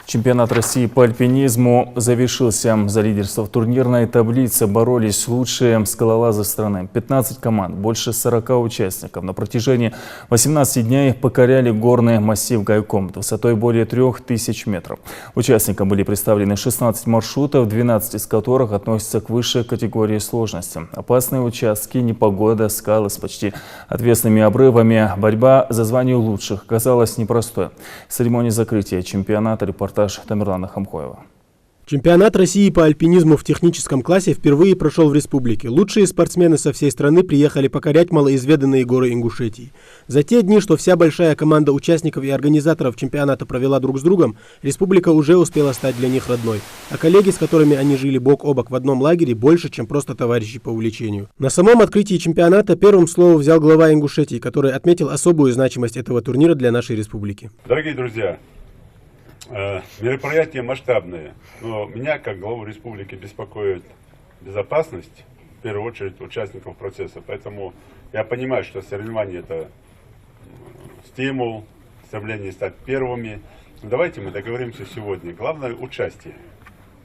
Чемпионат России по альпинизму завершился. За лидерство в турнирной таблице боролись лучшие скалолазы страны. 15 команд, больше 40 участников. На протяжении 18 дней покоряли горный массив Гайком высотой более 3000 метров. Участникам были представлены 16 маршрутов, 12 из которых относятся к высшей категории сложности. Опасные участки, непогода, скалы с почти отвесными обрывами. Борьба за звание лучших оказалась непростой. С церемонии закрытия чемпионата репортаж Тамерлана Хамхоева. Чемпионат России по альпинизму в техническом классе впервые прошел в республике. Лучшие спортсмены со всей страны приехали покорять малоизведанные горы Ингушетии. За те дни, что вся большая команда участников и организаторов чемпионата провела друг с другом, республика уже успела стать для них родной. А коллеги, с которыми они жили бок о бок в одном лагере, больше, чем просто товарищи по увлечению. На самом открытии чемпионата первым слово взял глава Ингушетии, который отметил особую значимость этого турнира для нашей республики. Дорогие друзья, мероприятие масштабное, но меня, как главу республики, беспокоит безопасность, в первую очередь, участников процесса. Поэтому я понимаю, что соревнования – это стимул, стремление стать первыми. Но давайте мы договоримся сегодня. Главное – участие.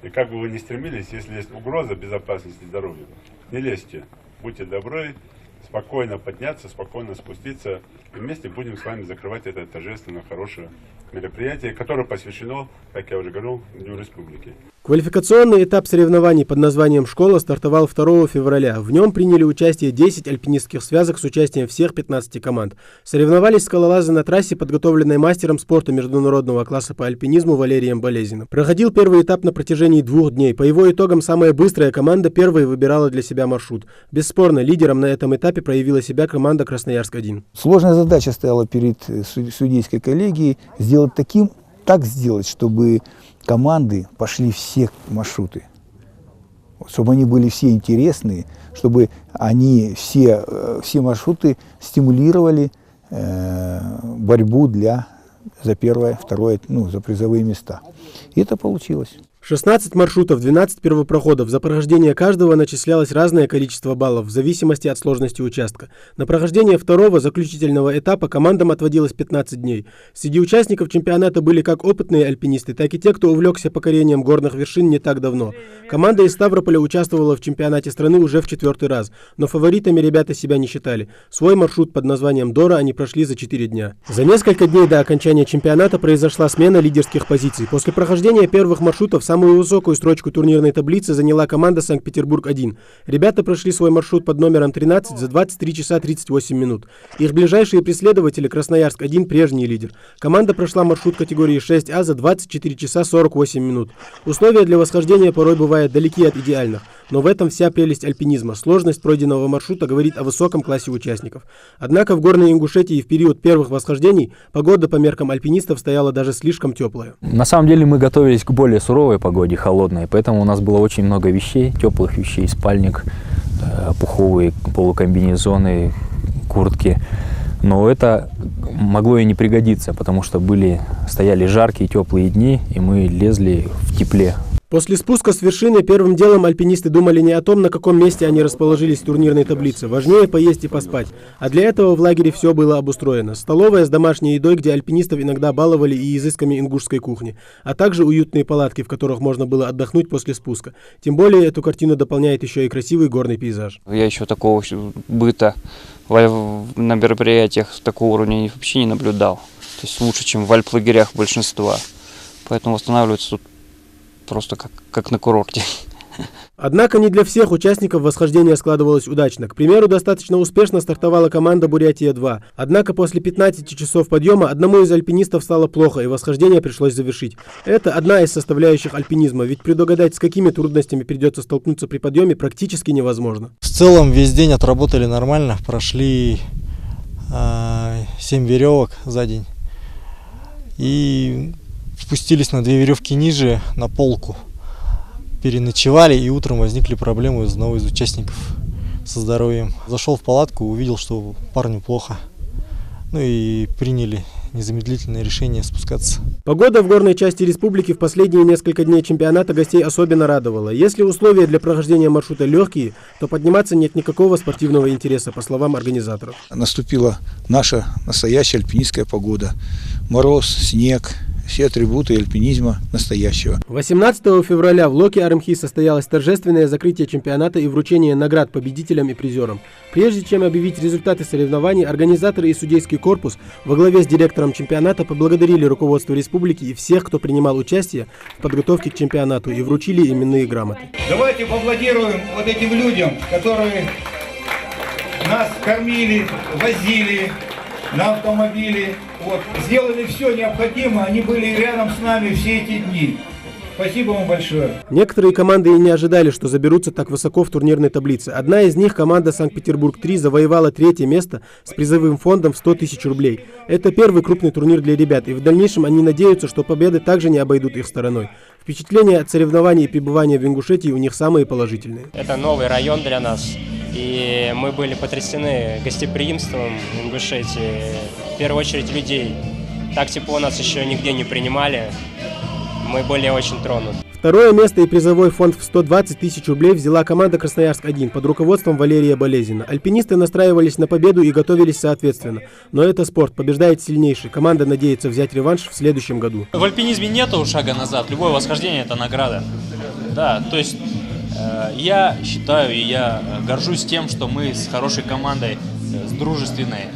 И как бы вы ни стремились, если есть угроза безопасности и здоровью, не лезьте. Будьте добры, спокойно подняться, спокойно спуститься. И вместе будем с вами закрывать это торжественно хорошее мероприятие, которое посвящено, как я уже говорил, Дню Республики. Квалификационный этап соревнований под названием «Школа» стартовал 2 февраля. В нем приняли участие 10 альпинистских связок с участием всех 15 команд. Соревновались скалолазы на трассе, подготовленной мастером спорта международного класса по альпинизму Валерием Болезиным. Проходил первый этап на протяжении 2 дней. По его итогам самая быстрая команда первой выбирала для себя маршрут. Бесспорно, лидером на этом этапе проявила себя команда Красноярск-1. Сложная задача стояла перед судейской коллегией так сделать, чтобы команды пошли все маршруты, чтобы они были все интересные, чтобы они все маршруты стимулировали борьбу за первое, второе, за призовые места. И это получилось. 16 маршрутов, 12 первопроходов. За прохождение каждого начислялось разное количество баллов в зависимости от сложности участка. На прохождение второго заключительного этапа командам отводилось 15 дней. Среди участников чемпионата были как опытные альпинисты, так и те, кто увлекся покорением горных вершин не так давно. Команда из Ставрополя участвовала в чемпионате страны уже в 4-й раз, но фаворитами ребята себя не считали. Свой маршрут под названием «Дора» они прошли за 4 дня. За несколько дней до окончания чемпионата произошла смена лидерских позиций. После прохождения первых маршрутов самую высокую строчку турнирной таблицы заняла команда «Санкт-Петербург-1». Ребята прошли свой маршрут под номером 13 за 23 часа 38 минут. Их ближайшие преследователи Красноярск-1 прежний лидер. Команда прошла маршрут категории 6А за 24 часа 48 минут. Условия для восхождения порой бывают далеки от идеальных. Но в этом вся прелесть альпинизма. Сложность пройденного маршрута говорит о высоком классе участников. Однако в горной Ингушетии в период первых восхождений погода по меркам альпинистов стояла даже слишком теплая. На самом деле мы готовились к более суровой погоде, холодной, поэтому у нас было очень много вещей, теплых вещей, спальник, пуховые полукомбинезоны, куртки. Но это могло и не пригодиться, потому что стояли жаркие теплые дни, и мы лезли в тепле. После спуска с вершины первым делом альпинисты думали не о том, на каком месте они расположились в турнирной таблице. Важнее поесть и поспать. А для этого в лагере все было обустроено. Столовая с домашней едой, где альпинистов иногда баловали и изысками ингушской кухни. А также уютные палатки, в которых можно было отдохнуть после спуска. Тем более эту картину дополняет еще и красивый горный пейзаж. Я еще такого быта на мероприятиях такого уровня вообще не наблюдал. То есть лучше, чем в альп-лагерях большинства. Поэтому восстанавливаться тут просто как на курорте. Однако не для всех участников восхождение складывалось удачно. К примеру, достаточно успешно стартовала команда «Бурятия-2». Однако после 15 часов подъема одному из альпинистов стало плохо, и восхождение пришлось завершить. Это одна из составляющих альпинизма, ведь предугадать, с какими трудностями придется столкнуться при подъеме, практически невозможно. В целом весь день отработали нормально, прошли 7 веревок за день. И спустились на 2 веревки ниже, на полку. Переночевали, и утром возникли проблемы у одного из участников со здоровьем. Зашел в палатку, увидел, что парню плохо. И приняли незамедлительное решение спускаться. Погода в горной части республики в последние несколько дней чемпионата гостей особенно радовала. Если условия для прохождения маршрута легкие, то подниматься нет никакого спортивного интереса, по словам организаторов. Наступила наша настоящая альпинистская погода. Мороз, снег, все атрибуты альпинизма настоящего. 18 февраля в Локи-Арымхи состоялось торжественное закрытие чемпионата и вручение наград победителям и призерам. Прежде чем объявить результаты соревнований, организаторы и судейский корпус во главе с директором чемпионата поблагодарили руководство республики и всех, кто принимал участие в подготовке к чемпионату, и вручили именные грамоты. Давайте поаплодируем вот этим людям, которые нас кормили, возили на автомобиле, вот, сделали все необходимое, они были рядом с нами все эти дни. Спасибо вам большое. Некоторые команды и не ожидали, что заберутся так высоко в турнирной таблице. Одна из них, команда Санкт-Петербург-3, завоевала 3-е место с призовым фондом в 100 тысяч рублей. Это первый крупный турнир для ребят, и в дальнейшем они надеются, что победы также не обойдут их стороной. Впечатления от соревнований и пребывания в Ингушетии у них самые положительные. Это новый район для нас, и мы были потрясены гостеприимством Ингушетии, в первую очередь людей. Так тепло нас еще нигде не принимали, мы были очень тронуты. Второе место и призовой фонд в 120 тысяч рублей взяла команда «Красноярск-1» под руководством Валерия Болезина. Альпинисты настраивались на победу и готовились соответственно. Но это спорт, побеждает сильнейший. Команда надеется взять реванш в следующем году. В альпинизме нету шага назад, любое восхождение – это награда. Да, то есть я считаю и я горжусь тем, что мы с хорошей командой, с дружественной.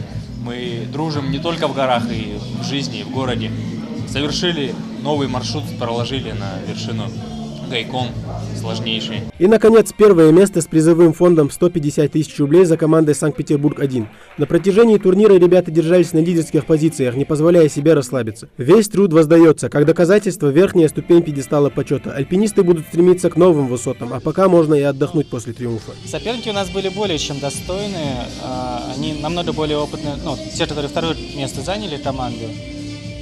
Мы дружим не только в горах и в жизни, и в городе. Совершили новый маршрут, проложили на вершину Гайкон, сложнейший. И, наконец, первое место с призовым фондом в 150 тысяч рублей за командой Санкт-Петербург-1. На протяжении турнира ребята держались на лидерских позициях, не позволяя себе расслабиться. Весь труд воздается, как доказательство верхняя ступень пьедестала почета. Альпинисты будут стремиться к новым высотам, а пока можно и отдохнуть после триумфа. Соперники у нас были более чем достойные, они намного более опытные, те, которые второе место заняли команды.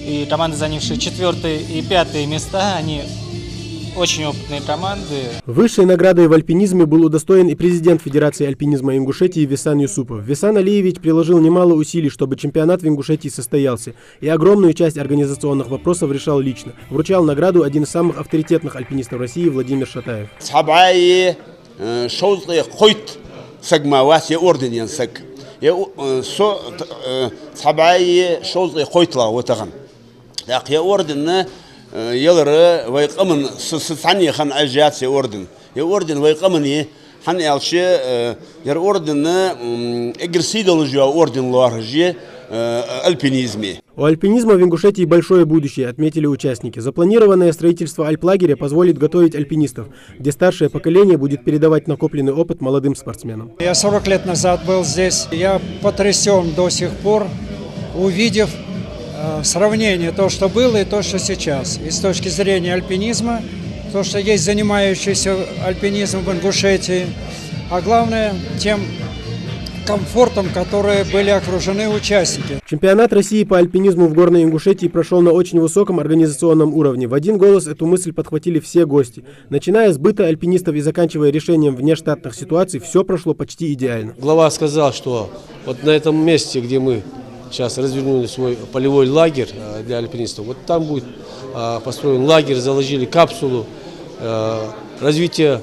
И команды, занявшие 4-е и 5-е места, они очень опытные команды. Высшей наградой в альпинизме был удостоен и президент Федерации альпинизма Ингушетии Весан Юсупов. Весан Алиевич приложил немало усилий, чтобы чемпионат в Ингушетии состоялся, и огромную часть организационных вопросов решал лично. Вручал награду один из самых авторитетных альпинистов России Владимир Шатаев. يا أوردن يلر ويقمن سعني خن أجيات يا أوردن ويقمني حن يالشي يا أوردن إجرسيد الجوا أوردن لارجي альпинизме. У альпинизма в Ингушетии большое будущее, отметили участники. Запланированное строительство альплагеря позволит готовить альпинистов, где старшее поколение будет передавать накопленный опыт молодым спортсменам. Я 40 лет назад был здесь. Я потрясен до сих пор, увидев сравнение то, что было и то, что сейчас. И с точки зрения альпинизма, то, что есть занимающийся альпинизмом в Ингушетии, а главное тем комфортом, которые были окружены участники. Чемпионат России по альпинизму в Горной Ингушетии прошел на очень высоком организационном уровне. В один голос эту мысль подхватили все гости. Начиная с быта альпинистов и заканчивая решением внештатных ситуаций, все прошло почти идеально. Глава сказал, что вот на этом месте, где мы сейчас развернули свой полевой лагерь для альпинистов, вот там будет построен лагерь, заложили капсулу. Развитие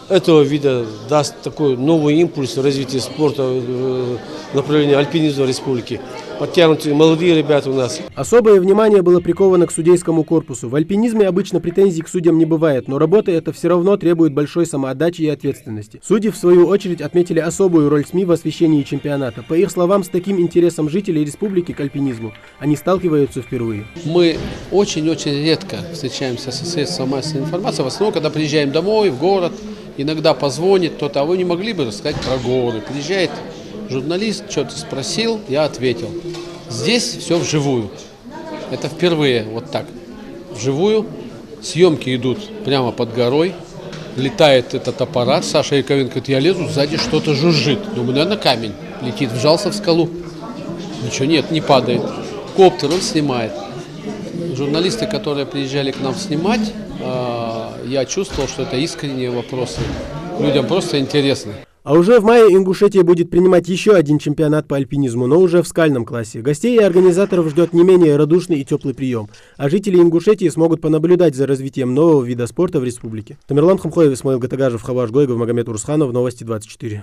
этого вида даст такой новый импульс в развитии спорта в направлении альпинизма в республике. Подтянутые молодые ребята у нас. Особое внимание было приковано к судейскому корпусу. В альпинизме обычно претензий к судьям не бывает, но работа эта все равно требует большой самоотдачи и ответственности. Судьи, в свою очередь, отметили особую роль СМИ в освещении чемпионата. По их словам, с таким интересом жителей республики к альпинизму они сталкиваются впервые. Мы очень-очень редко встречаемся со средством массовой информации. В основном, когда приезжаем домой, в город, иногда позвонит кто-то, а вы не могли бы рассказать про горы. Приезжает журналист, что-то спросил, я ответил. Здесь все вживую. Это впервые вот так. Вживую. Съемки идут прямо под горой. Летает этот аппарат. Саша Яковенко говорит, я лезу, сзади что-то жужжит. Думаю, наверное, камень летит. Вжался в скалу. Ничего нет, не падает. Коптер, он снимает. Журналисты, которые приезжали к нам снимать, я чувствовал, что это искренние вопросы. Людям просто интересно. А уже в мае Ингушетия будет принимать еще один чемпионат по альпинизму, но уже в скальном классе. Гостей и организаторов ждет не менее радушный и теплый прием. А жители Ингушетии смогут понаблюдать за развитием нового вида спорта в республике. Тамерлан Хамхоев, Исмаил Гатагажев, Хаваш Гойгов, Магомед Урусханов, Новости 24.